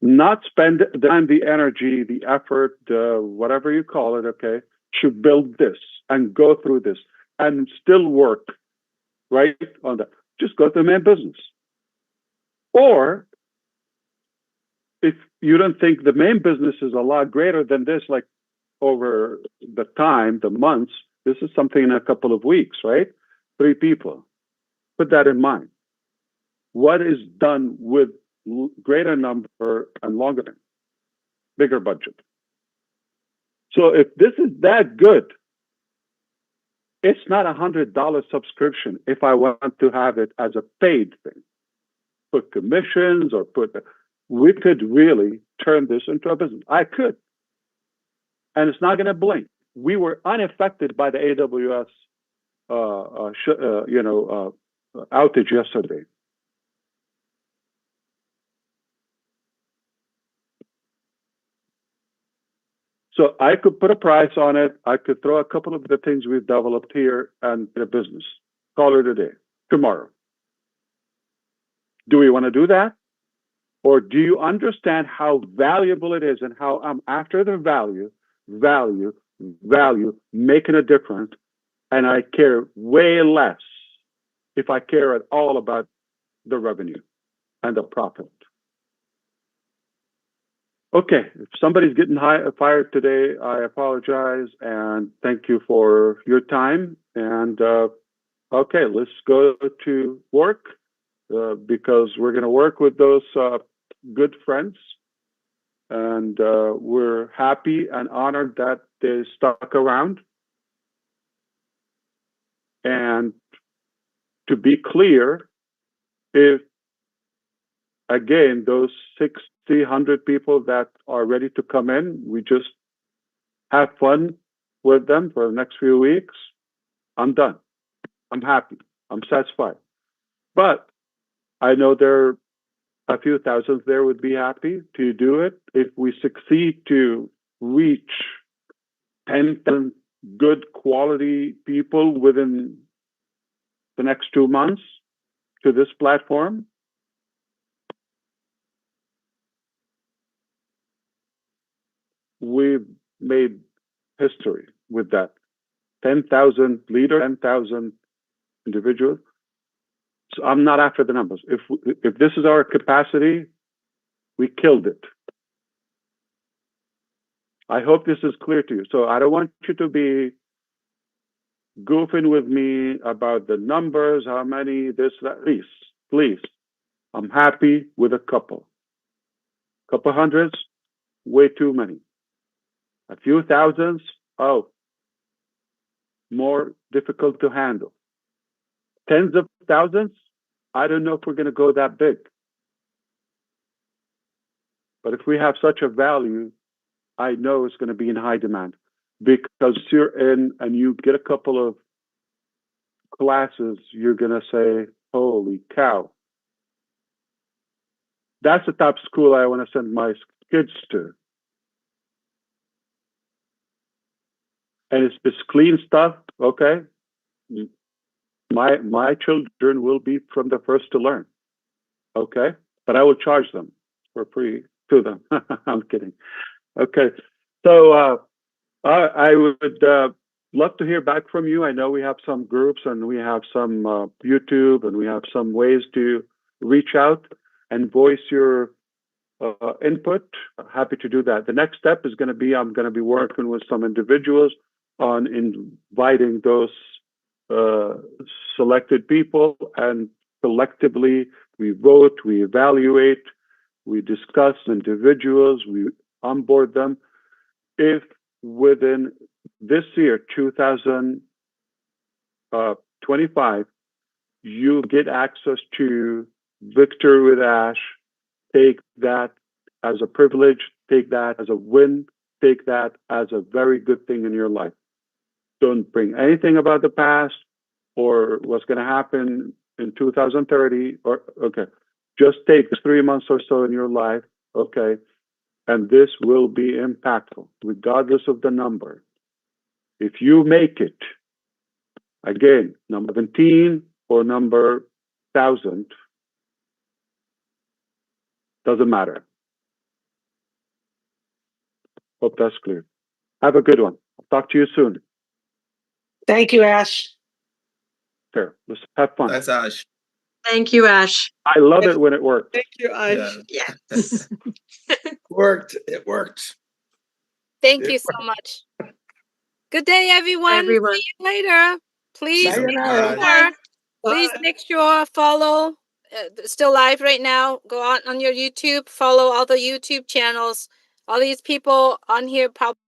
not spent the time, the energy, the effort, whatever you call it, okay, to build this and go through this and still work right on that. Just go to the main business. Or if you don't think the main business is a lot greater than this, like over the time, the months, this is something in a couple of weeks, right? 3 people. Put that in mind. What is done with greater number and longer, bigger budget? So if this is that good, it's not $100 subscription if I want to have it as a paid thing. Put commissions or we could really turn this into a business. I could. And it's not going to blink. We were unaffected by the AWS outage yesterday. So I could put a price on it. I could throw a couple of the things we've developed here and the business. Call it a day, tomorrow. Do we want to do that? Or do you understand how valuable it is and how I'm after the value, making a difference, and I care way less if I care at all about the revenue and the profit. Okay, if somebody's getting fired today, I apologize and thank you for your time. And okay, let's go to work because we're going to work with those good friends. And we're happy and honored that they stuck around. And to be clear, if again, those 60, 100 people that are ready to come in, we just have fun with them for the next few weeks, I'm done. I'm happy. I'm satisfied. But I know there are a few thousands there would be happy to do it. If we succeed to reach 10,000 good quality people within the next 2 months to this platform, we've made history with that. 10,000 leaders, 10,000 individuals. So I'm not after the numbers. If this is our capacity, we killed it. I hope this is clear to you. So I don't want you to be goofing with me about the numbers, how many, this, that. Please. I'm happy with a couple. Couple hundreds, way too many. A few thousands, more difficult to handle. Tens of thousands, I don't know if we're going to go that big. But if we have such a value, I know it's going to be in high demand because you're in and you get a couple of classes, you're going to say, holy cow. That's the type of school I want to send my kids to. And it's clean stuff, okay? My children will be from the first to learn, okay? But I will charge them for free to them. I'm kidding. Okay, so I would love to hear back from you. I know we have some groups and we have some YouTube and we have some ways to reach out and voice your input. Happy to do that. The next step is going to be I'm going to be working with some individuals on inviting those selected people, and collectively we vote, we evaluate, we discuss individuals, we onboard them. If within this year, 2025, you get access to Victory with Ash, take that as a privilege, take that as a win, take that as a very good thing in your life. Don't bring anything about the past or what's going to happen in 2030 or okay. Just take 3 months or so in your life, okay, and this will be impactful regardless of the number. If you make it, again, number 17 or number 1,000, doesn't matter. Hope that's clear. Have a good one. I'll talk to you soon. Thank you, Ash. Fair. Let's have fun. That's Ash. Thank you, Ash. I love it when it works. Thank you, Ash. Yeah. Yes. Worked. It worked. Thank you so much. Good day, everyone. Everyone. See you later. Please make Sayonara. sure. Bye. Please make sure follow. Still live right now. Go on your YouTube. Follow all the YouTube channels. All these people on here probably